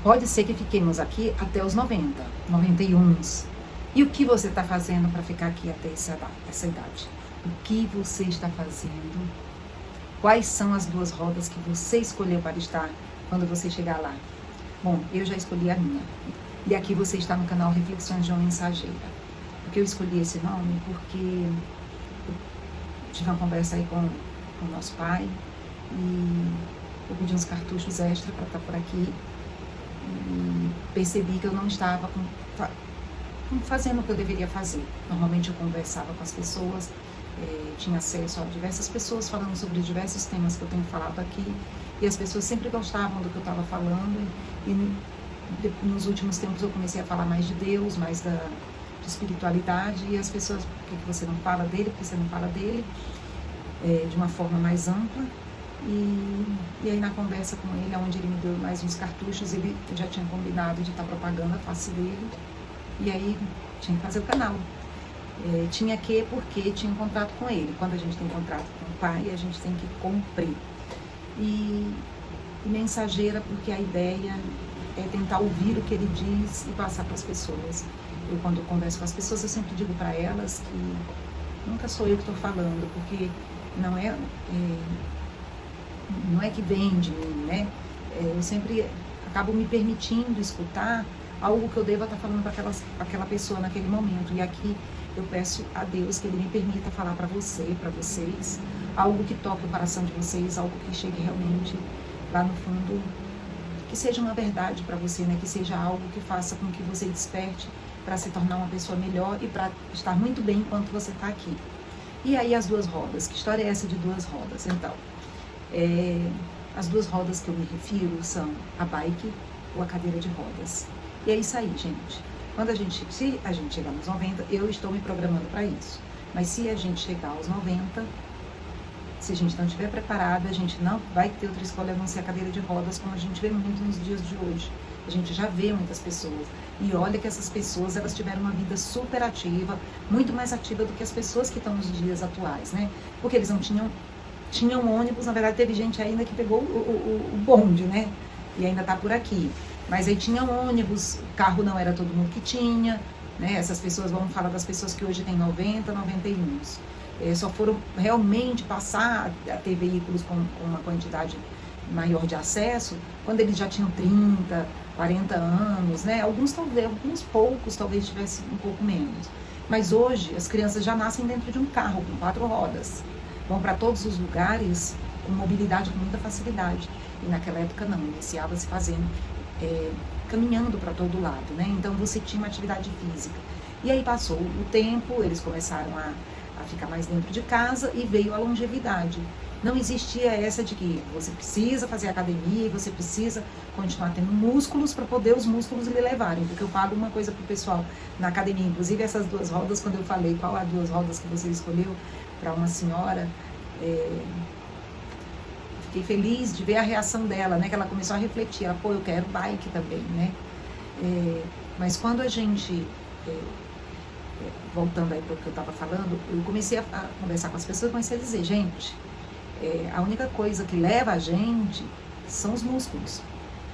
Pode ser que fiquemos aqui até os 90, 91. E o que você está fazendo para ficar aqui até essa idade? O que você está fazendo? Quais são as duas rodas que você escolheu para estar quando você chegar lá? Bom, eu já escolhi a minha. E aqui você está no canal Reflexões de uma Mensageira. Porque eu escolhi esse nome porque eu tive uma conversa aí com o nosso pai e eu pedi uns cartuchos extra para estar por aqui e percebi que eu não estava fazendo o que eu deveria fazer. Normalmente eu conversava com as pessoas, tinha acesso a diversas pessoas falando sobre diversos temas que eu tenho falado aqui, e as pessoas sempre gostavam do que eu estava falando, e nos últimos tempos eu comecei a falar mais de Deus, mais de espiritualidade, e as pessoas, por que você não fala dele, por que você não fala dele, de uma forma mais ampla. E aí na conversa com ele, onde ele me deu mais uns cartuchos, ele já tinha combinado de estar propagando a face dele, e aí tinha que fazer o canal. Porque tinha um contrato com ele. Quando a gente tem contrato com o pai, a gente tem que cumprir. E mensageira, porque a ideia é tentar ouvir o que ele diz e passar para as pessoas. Eu, quando eu converso com as pessoas, eu sempre digo para elas que nunca sou eu que estou falando, porque não é que vem de mim, né? Eu sempre acabo me permitindo escutar algo que eu deva estar falando para aquela pessoa naquele momento. E aqui eu peço a Deus que Ele me permita falar para você, para vocês, algo que toque o coração de vocês, algo que chegue realmente lá no fundo, que seja uma verdade para você, né? Que seja algo que faça com que você desperte para se tornar uma pessoa melhor e para estar muito bem enquanto você está aqui. E aí as duas rodas, que história é essa de duas rodas? Então, as duas rodas que eu me refiro são a bike ou a cadeira de rodas. E é isso aí, gente. Se a gente chegar nos 90, eu estou me programando para isso. Mas se a gente chegar aos 90, se a gente não estiver preparado, a gente não vai ter outra escolha a não ser a cadeira de rodas, como a gente vê muito nos dias de hoje. A gente já vê muitas pessoas. E olha que essas pessoas, elas tiveram uma vida super ativa, muito mais ativa do que as pessoas que estão nos dias atuais, né? Porque eles não tinham ônibus, na verdade teve gente ainda que pegou o bonde, né? E ainda está por aqui. Mas aí tinha ônibus, carro não era todo mundo que tinha, né? Essas pessoas, vamos falar das pessoas que hoje têm 90, 91. Só foram realmente passar a ter veículos com uma quantidade maior de acesso quando eles já tinham 30, 40 anos, né? Alguns poucos talvez tivessem um pouco menos. Mas hoje as crianças já nascem dentro de um carro com 4 rodas. Vão para todos os lugares com mobilidade com muita facilidade. E naquela época não, iniciava-se fazendo, caminhando para todo lado, né? Então você tinha uma atividade física. E aí passou o tempo, eles começaram a ficar mais dentro de casa e veio a longevidade. Não existia essa de que você precisa fazer academia e você precisa continuar tendo músculos para poder os músculos lhe levarem. Porque eu falo uma coisa pro pessoal na academia, inclusive essas duas rodas, quando eu falei qual as duas rodas que você escolheu para uma senhora, fiquei feliz de ver a reação dela, né? Que ela começou a refletir, ela, eu quero bike também, né? Mas quando a gente, voltando aí para o que eu estava falando, eu comecei a conversar com as pessoas, comecei a dizer, gente, a única coisa que leva a gente são os músculos.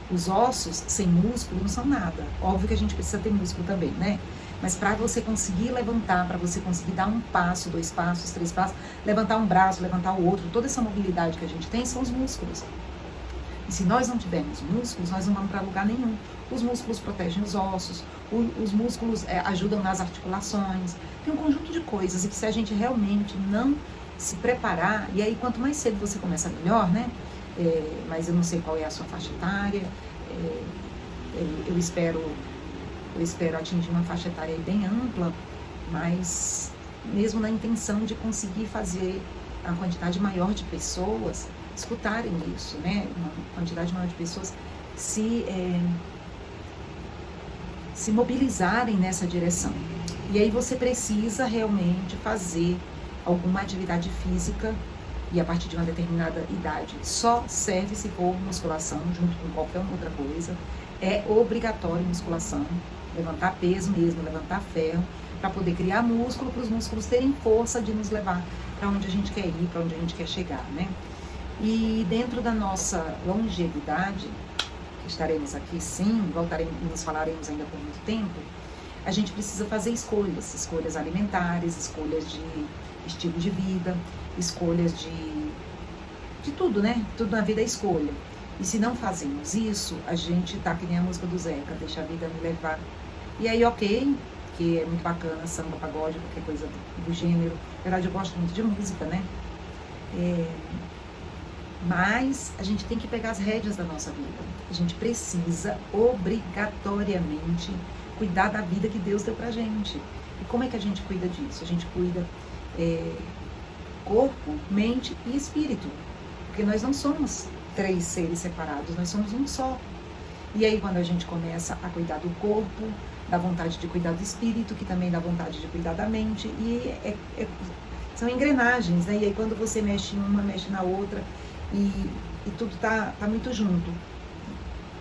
Os ossos sem músculo não são nada. Óbvio que a gente precisa ter músculo também, né? Mas para você conseguir levantar, para você conseguir dar um passo, 2 passos, 3 passos, levantar um braço, levantar o outro, toda essa mobilidade que a gente tem são os músculos. E se nós não tivermos músculos, nós não vamos para lugar nenhum. Os músculos protegem os ossos, os músculos ajudam nas articulações. Tem um conjunto de coisas e que se a gente realmente não se preparar, e aí quanto mais cedo você começa, melhor, né? Mas eu não sei qual é a sua faixa etária, eu espero atingir uma faixa etária bem ampla, mas mesmo na intenção de conseguir fazer a quantidade maior de pessoas escutarem isso, né? Uma quantidade maior de pessoas se mobilizarem nessa direção. E aí você precisa realmente fazer alguma atividade física, e a partir de uma determinada idade só serve se for musculação, junto com qualquer outra coisa. É obrigatório musculação, levantar peso mesmo, levantar ferro, para poder criar músculo, para os músculos terem força de nos levar para onde a gente quer ir, para onde a gente quer chegar, né? E dentro da nossa longevidade, estaremos aqui sim, voltaremos, nos falaremos ainda por muito tempo, a gente precisa fazer escolhas alimentares, escolhas de estilo de vida, escolhas de tudo, né? Tudo na vida é escolha. E se não fazemos isso, a gente tá que nem a música do Zeca, deixa a vida me levar. E aí, ok, que é muito bacana, samba, pagode, qualquer coisa do gênero. Na verdade, eu gosto muito de música, né? Mas a gente tem que pegar as rédeas da nossa vida. A gente precisa, obrigatoriamente, cuidar da vida que Deus deu pra gente. E como é que a gente cuida disso? A gente cuida corpo, mente e espírito. Porque nós não somos 3 seres separados, nós somos um só. E aí quando a gente começa a cuidar do corpo, dá vontade de cuidar do espírito, que também dá vontade de cuidar da mente, e são engrenagens, né? E aí quando você mexe em uma, mexe na outra, e tudo tá muito junto.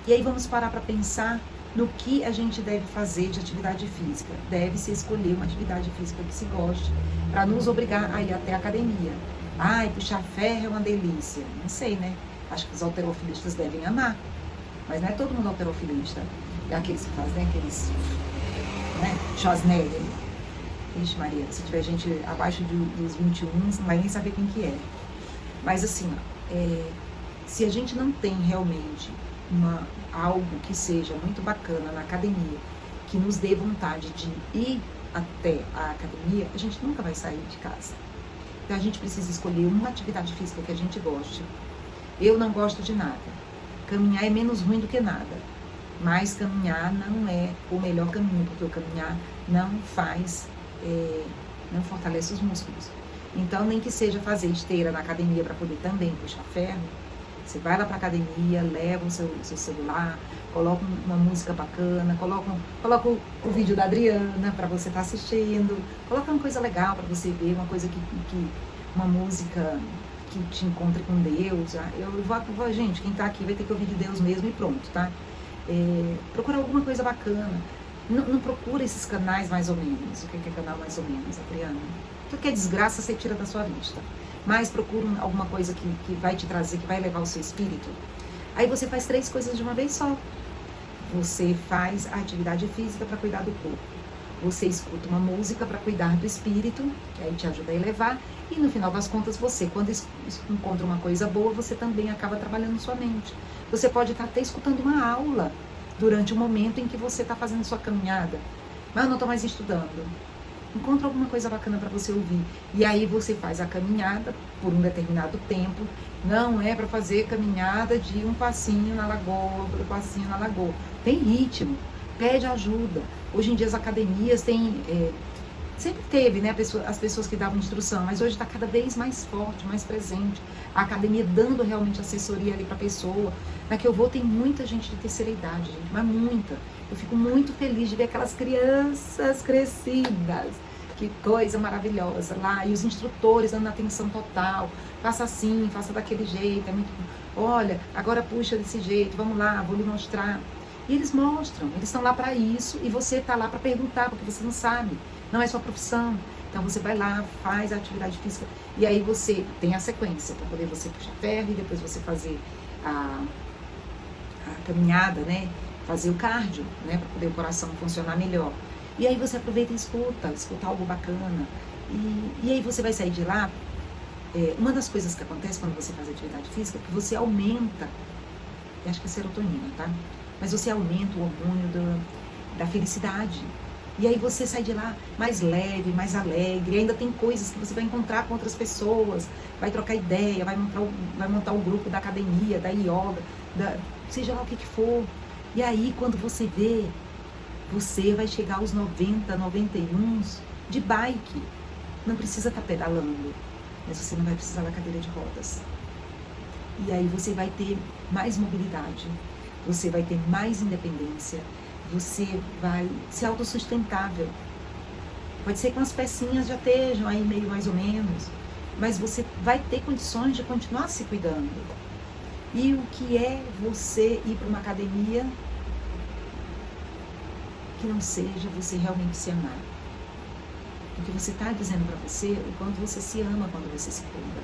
E aí vamos parar para pensar no que a gente deve fazer de atividade física. Deve-se escolher uma atividade física que se goste, para nos obrigar a ir até a academia. Ai, puxar ferro é uma delícia. Não sei, né? Acho que os halterofilistas devem amar. Mas não é todo mundo halterofilista. É aqueles que fazem, aqueles, né? Schwarzenegger. Ixi, Maria, se tiver gente abaixo dos 21, não vai nem saber quem que é. Mas assim, se a gente não tem realmente algo que seja muito bacana na academia, que nos dê vontade de ir até a academia, a gente nunca vai sair de casa. Então a gente precisa escolher uma atividade física que a gente goste. Eu não gosto de nada. Caminhar é menos ruim do que nada. Mas caminhar não é o melhor caminho, porque o caminhar não fortalece os músculos. Então, nem que seja fazer esteira na academia para poder também puxar ferro, você vai lá para a academia, leva o seu celular, coloca uma música bacana, coloca o vídeo da Adriana para você estar assistindo, coloca uma coisa legal para você ver, uma coisa uma música que te encontre com Deus. Gente, quem está aqui vai ter que ouvir de Deus mesmo e pronto, tá? Procura alguma coisa bacana. Não procura esses canais mais ou menos. O que é canal mais ou menos, Adriana? Tudo que é desgraça você tira da sua vista. Mas procura alguma coisa que vai te trazer, que vai levar o seu espírito. Aí você faz 3 coisas de uma vez só. Você faz a atividade física para cuidar do corpo. Você escuta uma música para cuidar do espírito, que aí te ajuda a elevar. E no final das contas, você, quando encontra uma coisa boa, você também acaba trabalhando sua mente. Você pode estar até escutando uma aula durante o momento em que você está fazendo sua caminhada. Mas eu não estou mais estudando. Encontra alguma coisa bacana para você ouvir. E aí você faz a caminhada por um determinado tempo. Não é para fazer caminhada de um passinho na lagoa, outro passinho na lagoa. Tem ritmo. Pede ajuda. Hoje em dia as academias têm... sempre teve, né, as pessoas que davam instrução, mas hoje está cada vez mais forte, mais presente. A academia dando realmente assessoria ali para a pessoa. Na que eu vou tem muita gente de terceira idade, gente, mas muita. Eu fico muito feliz de ver aquelas crianças crescidas. Que coisa maravilhosa lá. E os instrutores dando atenção total. Faça assim, faça daquele jeito. É muito... Olha, agora puxa desse jeito, vamos lá, vou lhe mostrar. E eles mostram, eles estão lá para isso. E você está lá para perguntar, porque você não sabe. Não é sua profissão. Então você vai lá, faz a atividade física. E aí você tem a sequência para poder você puxar ferro e depois você fazer a caminhada, né? Fazer o cardio, né? Para poder o coração funcionar melhor. E aí você aproveita e escuta algo bacana. E aí você vai sair de lá. Uma das coisas que acontece quando você faz atividade física é que você aumenta, eu acho que é serotonina, tá? Mas você aumenta o hormônio da felicidade. E aí você sai de lá mais leve, mais alegre. E ainda tem coisas que você vai encontrar com outras pessoas, vai trocar ideia, vai montar o grupo da academia, da yoga, seja lá o que for. E aí quando você vê, você vai chegar aos 90, 91 de bike. Não precisa estar pedalando, mas você não vai precisar da cadeira de rodas. E aí você vai ter mais mobilidade, você vai ter mais independência, você vai ser autossustentável. Pode ser que as pecinhas já estejam aí meio mais ou menos, mas você vai ter condições de continuar se cuidando. E o que é você ir para uma academia que não seja você realmente se amar? Porque você está dizendo para você o quanto você se ama quando você se cuida.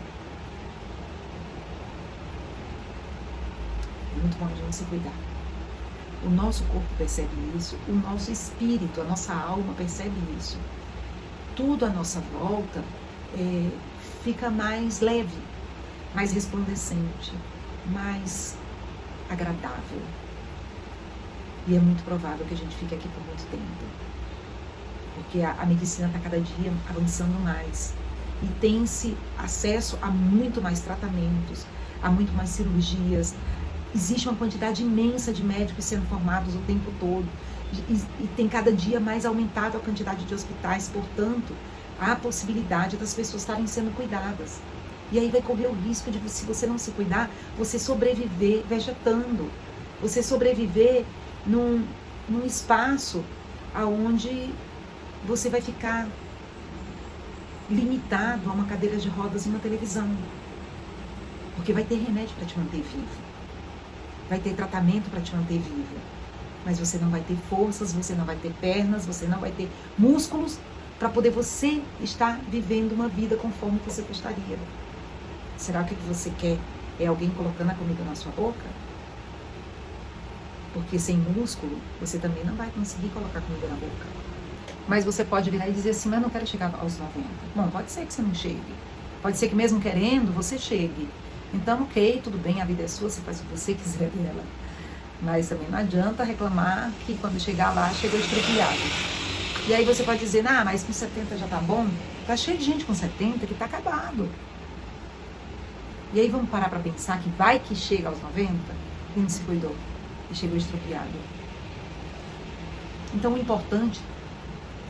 É muito bom de você cuidar. O nosso corpo percebe isso, o nosso espírito, a nossa alma percebe isso. Tudo à nossa volta fica mais leve, mais resplandecente, mais agradável. E é muito provável que a gente fique aqui por muito tempo. Porque a medicina está cada dia avançando mais. E tem-se acesso a muito mais tratamentos, a muito mais cirurgias. Existe uma quantidade imensa de médicos sendo formados o tempo todo. E tem cada dia mais aumentado a quantidade de hospitais. Portanto, há a possibilidade das pessoas estarem sendo cuidadas. E aí vai correr o risco de, se você não se cuidar, você sobreviver vegetando. Você sobreviver num espaço onde você vai ficar limitado a uma cadeira de rodas e uma televisão. Porque vai ter remédio para te manter vivo. Vai ter tratamento para te manter vivo. Mas você não vai ter forças, você não vai ter pernas, você não vai ter músculos para poder você estar vivendo uma vida conforme você gostaria. Será que o que você quer é alguém colocando a comida na sua boca? Porque sem músculo, você também não vai conseguir colocar comida na boca. Mas você pode virar e dizer assim, mas eu não quero chegar aos 90. Bom, pode ser que você não chegue. Pode ser que mesmo querendo, você chegue. Então, ok, tudo bem, a vida é sua, você faz o que você quiser dela. Mas também não adianta reclamar que quando chegar lá, chegou estrepilhado. E aí você pode dizer, mas com 70 já tá bom. Tá cheio de gente com 70 que tá acabado. E aí vamos parar para pensar que vai que chega aos 90 e não se cuidou. E chegou estrepilhado. Então o importante,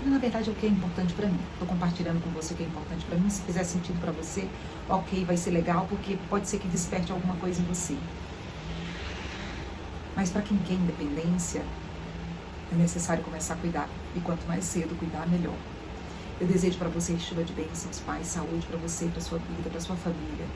na verdade, é o que é importante para mim. Estou compartilhando com você o que é importante para mim. Se fizer sentido para você, ok, vai ser legal, porque pode ser que desperte alguma coisa em você. Mas para quem quer independência, é necessário começar a cuidar. E quanto mais cedo cuidar, melhor. Eu desejo para você chuva de bênçãos, paz, saúde para você, para sua vida, para sua família.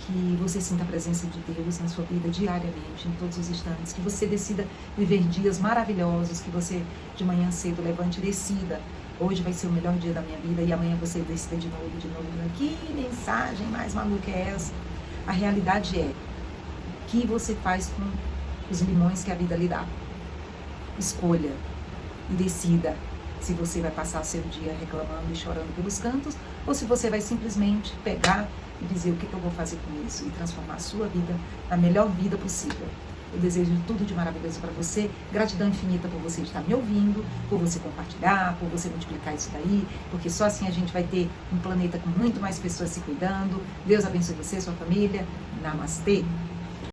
Que você sinta a presença de Deus na sua vida diariamente, em todos os instantes. Que você decida viver dias maravilhosos, que você de manhã cedo levante e decida. Hoje vai ser o melhor dia da minha vida e amanhã você decida de novo. Que mensagem mais maluca é essa? A realidade é o que você faz com os limões que a vida lhe dá. Escolha e decida se você vai passar seu dia reclamando e chorando pelos cantos ou se você vai simplesmente pegar e dizer o que eu vou fazer com isso e transformar a sua vida na melhor vida possível. Eu desejo tudo de maravilhoso para você, gratidão infinita por você estar me ouvindo, por você compartilhar, por você multiplicar isso daí, porque só assim a gente vai ter um planeta com muito mais pessoas se cuidando. Deus abençoe você, sua família. Namastê!